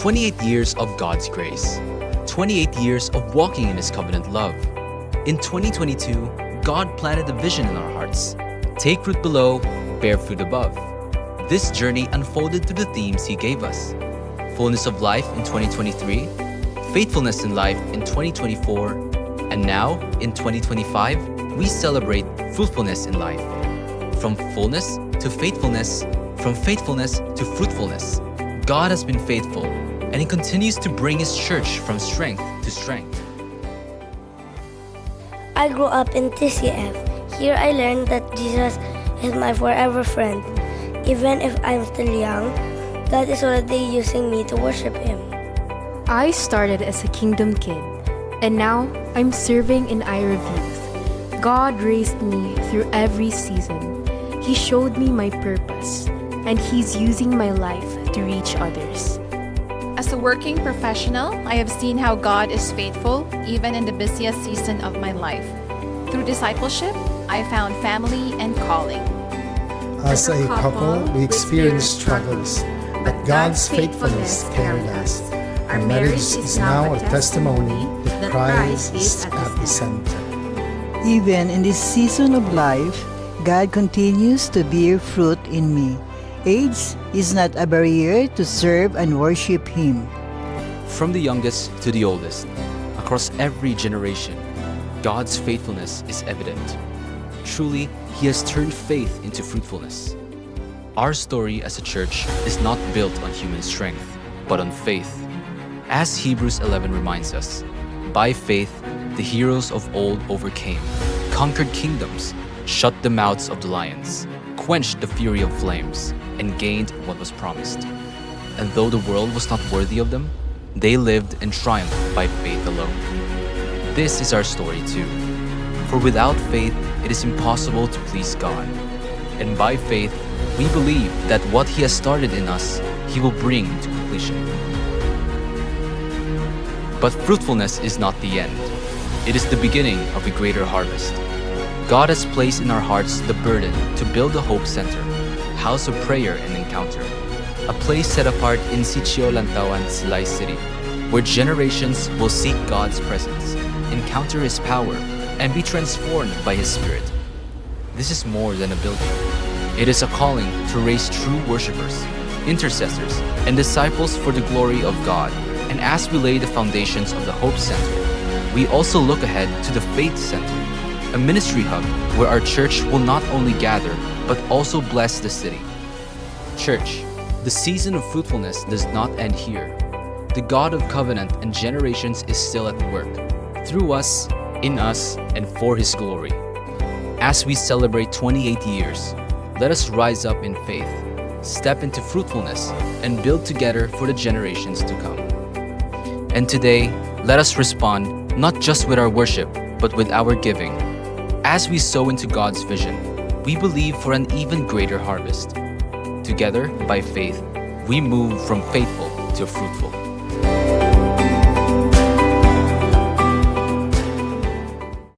28 years of God's grace. 28 years of walking in His covenant love. In 2022, God planted a vision in our hearts. Take root below, bear fruit above. This journey unfolded through the themes He gave us. Fullness of life in 2023, faithfulness in life in 2024, and now, in 2025, we celebrate fruitfulness in life. From fullness to faithfulness, from faithfulness to fruitfulness. God has been faithful, and He continues to bring His church from strength to strength. I grew up in TCF. Here I learned that Jesus is my forever friend. Even if I'm still young, God is already using me to worship Him. I started as a kingdom kid, and now I'm serving in Ira Youth. God raised me through every season. He showed me my purpose, and He's using my life to reach others. As a working professional, I have seen how God is faithful even in the busiest season of my life. Through discipleship, I found family and calling. As a couple, we experienced struggles, but God's faithfulness carried us. Our marriage is now a testimony that Christ is at the center. Even in this season of life, God continues to bear fruit in me. Age is not a barrier to serve and worship Him. From the youngest to the oldest, across every generation, God's faithfulness is evident. Truly, He has turned faith into fruitfulness. Our story as a church is not built on human strength, but on faith. As Hebrews 11 reminds us, by faith, the heroes of old overcame, conquered kingdoms, shut the mouths of the lions, quenched the fury of flames, and gained what was promised. And though the world was not worthy of them, they lived and triumphed by faith alone. This is our story too. For without faith, it is impossible to please God. And by faith, we believe that what He has started in us, He will bring to completion. But fruitfulness is not the end. It is the beginning of a greater harvest. God has placed in our hearts the burden to build a Hope Center, house of prayer and encounter, a place set apart in Sitio Lantawan, Silay City, where generations will seek God's presence, encounter His power, and be transformed by His Spirit. This is more than a building. It is a calling to raise true worshipers, intercessors, and disciples for the glory of God. And as we lay the foundations of the Hope Center, we also look ahead to the Faith Center, a ministry hub where our church will not only gather, but also bless the city. Church, the season of fruitfulness does not end here. The God of covenant and generations is still at work, through us, in us, and for His glory. As we celebrate 28 years, let us rise up in faith, step into fruitfulness, and build together for the generations to come. And today, let us respond not just with our worship, but with our giving. As we sow into God's vision, we believe for an even greater harvest. Together, by faith, we move from faithful to fruitful.